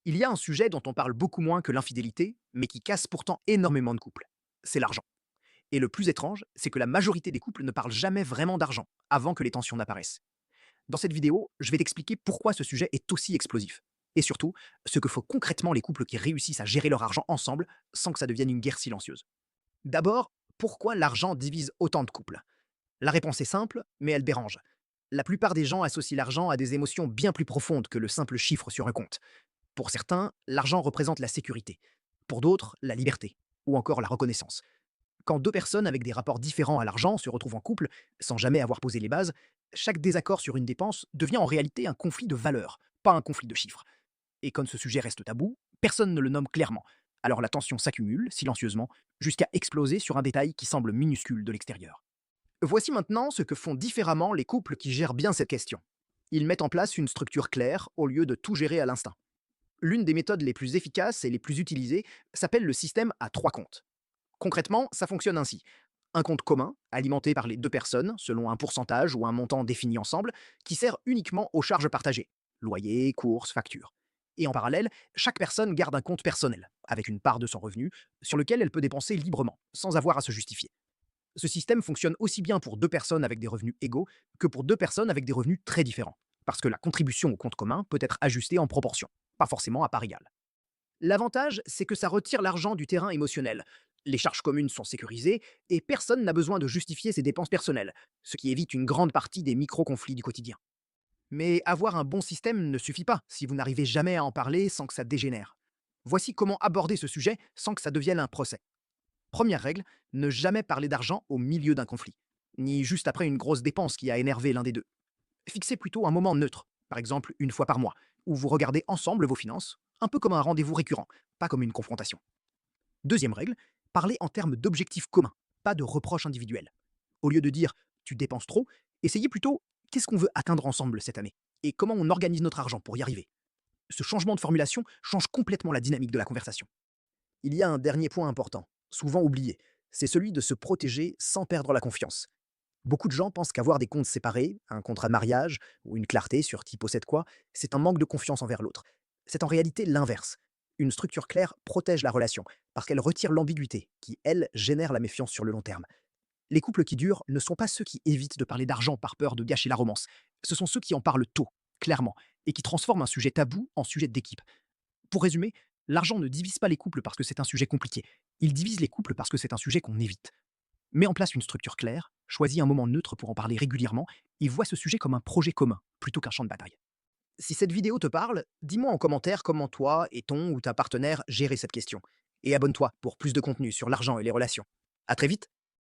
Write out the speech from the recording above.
Il y a un sujet dont on parle beaucoup moins que l'infidélité, mais qui casse pourtant énormément de couples. C'est l'argent. Et le plus étrange, c'est que la majorité des couples ne parlent jamais vraiment d'argent, avant que les tensions n'apparaissent. Dans cette vidéo, je vais t'expliquer pourquoi ce sujet est aussi explosif. Et surtout, ce que font concrètement les couples qui réussissent à gérer leur argent ensemble sans que ça devienne une guerre silencieuse. D'abord, pourquoi l'argent divise autant de couples? La réponse est simple, mais elle dérange. La plupart des gens associent l'argent à des émotions bien plus profondes que le simple chiffre sur un compte. Pour certains, l'argent représente la sécurité. Pour d'autres, la liberté. Ou encore la reconnaissance. Quand deux personnes avec des rapports différents à l'argent se retrouvent en couple, sans jamais avoir posé les bases, chaque désaccord sur une dépense devient en réalité un conflit de valeurs, pas un conflit de chiffres. Et comme ce sujet reste tabou, personne ne le nomme clairement. Alors la tension s'accumule, silencieusement, jusqu'à exploser sur un détail qui semble minuscule de l'extérieur. Voici maintenant ce que font différemment les couples qui gèrent bien cette question. Ils mettent en place une structure claire au lieu de tout gérer à l'instinct. L'une des méthodes les plus efficaces et les plus utilisées s'appelle le système à trois comptes. Concrètement, ça fonctionne ainsi. Un compte commun, alimenté par les deux personnes, selon un pourcentage ou un montant défini ensemble, qui sert uniquement aux charges partagées. Loyer, courses, factures. Et en parallèle, chaque personne garde un compte personnel, avec une part de son revenu, sur lequel elle peut dépenser librement, sans avoir à se justifier. Ce système fonctionne aussi bien pour deux personnes avec des revenus égaux que pour deux personnes avec des revenus très différents, parce que la contribution au compte commun peut être ajustée en proportion, pas forcément à part égale. L'avantage, c'est que ça retire l'argent du terrain émotionnel. Les charges communes sont sécurisées et personne n'a besoin de justifier ses dépenses personnelles, ce qui évite une grande partie des micro-conflits du quotidien. Mais avoir un bon système ne suffit pas si vous n'arrivez jamais à en parler sans que ça dégénère. Voici comment aborder ce sujet sans que ça devienne un procès. Première règle, ne jamais parler d'argent au milieu d'un conflit, ni juste après une grosse dépense qui a énervé l'un des deux. Fixez plutôt un moment neutre, par exemple une fois par mois, où vous regardez ensemble vos finances, un peu comme un rendez-vous récurrent, pas comme une confrontation. Deuxième règle, parlez en termes d'objectifs communs, pas de reproches individuels. Au lieu de dire tu dépenses trop, essayez plutôt qu'est-ce qu'on veut atteindre ensemble cette année et comment on organise notre argent pour y arriver. Ce changement de formulation change complètement la dynamique de la conversation. Il y a un dernier point important, souvent oublié, c'est celui de se protéger sans perdre la confiance. Beaucoup de gens pensent qu'avoir des comptes séparés, un contrat de mariage ou une clarté sur qui possède quoi, c'est un manque de confiance envers l'autre. C'est en réalité l'inverse. Une structure claire protège la relation parce qu'elle retire l'ambiguïté qui, elle, génère la méfiance sur le long terme. Les couples qui durent ne sont pas ceux qui évitent de parler d'argent par peur de gâcher la romance. Ce sont ceux qui en parlent tôt, clairement, et qui transforment un sujet tabou en sujet d'équipe. Pour résumer, l'argent ne divise pas les couples parce que c'est un sujet compliqué. Il divise les couples parce que c'est un sujet qu'on évite. Mets en place une structure claire, choisis un moment neutre pour en parler régulièrement et vois ce sujet comme un projet commun plutôt qu'un champ de bataille. Si cette vidéo te parle, dis-moi en commentaire comment toi et ton ou ta partenaire gérez cette question. Et abonne-toi pour plus de contenu sur l'argent et les relations. À très vite!